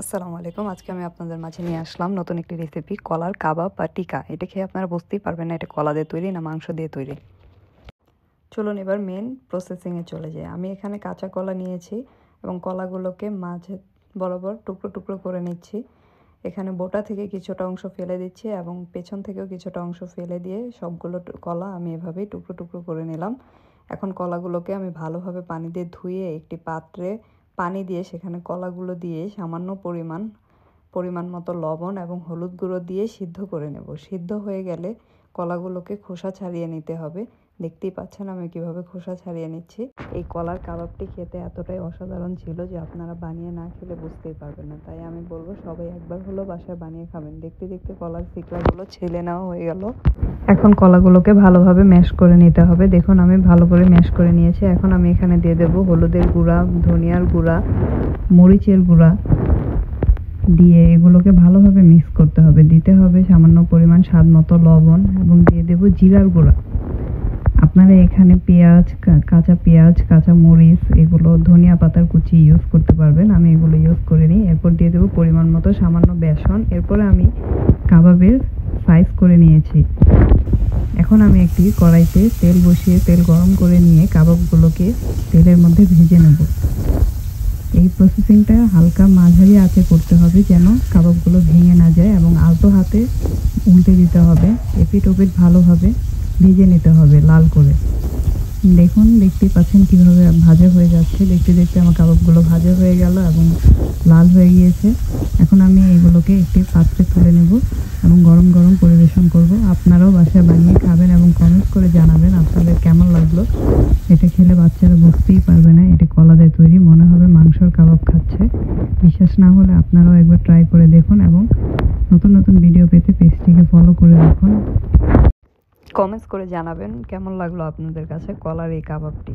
আসসালামু আলাইকুম। আজকে আমি আপনাদের মাঝে নিয়ে আসলাম নতুন একটি রেসিপি, কলার কাবাব বা টিকা। এটা খেয়ে আপনারা বুঝতেই পারবেন না এটা কলা দিয়ে তৈরি না মাংস দিয়ে তৈরি। চলুন এবার মেন প্রসেসিংয়ে চলে যাই। আমি এখানে কাঁচা কলা নিয়েছি এবং কলাগুলোকে মাঝে বরাবর টুকরো টুকরো করে নিচ্ছি। এখানে বোটা থেকে কিছুটা অংশ ফেলে দিচ্ছি এবং পেছন থেকেও কিছুটা অংশ ফেলে দিয়ে সবগুলো কলা আমি এভাবেই টুকরো টুকরো করে নিলাম। এখন কলাগুলোকে আমি ভালোভাবে পানি দিয়ে ধুয়ে একটি পাত্রে পানি দিয়ে সেখানে কলাগুলো দিয়ে সামান্য পরিমাণ মতো লবণ এবং হলুদ গুঁড়ো দিয়ে সিদ্ধ করে নেব। সিদ্ধ হয়ে গেলে কলাগুলোকে খোসা ছাড়িয়ে নিতে হবে। দেখতেই পাচ্ছেন আমি কিভাবে খোসা ছাড়িয়ে নিচ্ছি। এই কলার কাবাবটি খেতে এতটাই অসাধারণ ছিল যে আপনারা বানিয়ে না খেলে বুঝতেই পারবেন না। তাই আমি বলবো সবাই একবার হলেও বাসায় বানিয়ে খাবেন। দেখতে দেখতে কলার ছিকড়াগুলো ছেলে নেওয়া হয়ে গেল। এখন কলাগুলোকে ভালোভাবে ম্যাশ করে নিতে হবে। দেখুন আমি ভালো করে ম্যাশ করে নিয়েছি। এখন আমি এখানে দিয়ে দেব হলুদের গুঁড়া, ধনিয়ার গুঁড়া, মরিচের গুঁড়া দিয়ে এগুলোকে ভালোভাবে মিক্স করতে হবে। দিতে হবে সামান্য পরিমাণ স্বাদ মতো লবণ এবং দিয়ে দেব জিরার গুঁড়া। আপনারা এখানে পেঁয়াজ, কাঁচা পেঁয়াজ, কাঁচা মরিচ, এগুলো ধনিয়া পাতার কুচি ইউজ করতে পারবেন। আমি এগুলো ইউজ করে নিই। এরপর দিয়ে দেবো পরিমাণ মতো সামান্য বেসন। এরপরে আমি কাবাবের সাইজ করে নিয়েছি। এখন আমি একটি কড়াইতে তেল বসিয়ে তেল গরম করে নিয়ে কাবাবগুলোকে তেলের মধ্যে ভেজে নেব। এই প্রসেসিংটা হালকা মাঝারি আঁচে করতে হবে যেন কাবাবগুলো ভেঙে না যায় এবং আলতো হাতে উল্টে দিতে হবে। এপিট ওপিট ভালোভাবে ভেজে নিতে হবে লাল করে। দেখুন দেখতেই পাচ্ছেন কিভাবে ভাজা হয়ে যাচ্ছে। দেখতে দেখতে আমার কাবাবগুলো ভাজা হয়ে গেল এবং লাল হয়ে গিয়েছে। এখন আমি এগুলোকে একটি পাত্রে তুলে নেব এবং গরম গরম পরিবেশন করব। আপনারাও বাসায় বানিয়ে খাবেন এবং কমেন্টস করে জানাবেন আপনাদের কেমন লাগলো। এটা খেলে বাচ্চারা বুঝতেই পারবে না এটা কলা দিয়ে তৈরি, মনে হবে মাংসর কাবাব খাচ্ছে। বিশ্বাস না হলে আপনারাও একবার ট্রাই করে দেখুন এবং নতুন নতুন ভিডিও পেতে পেজটিকে ফলো করে রাখুন। কমেন্টস করে জানাবেন কেমন লাগলো আপনাদের কাছে কলার এই কাবাবটি।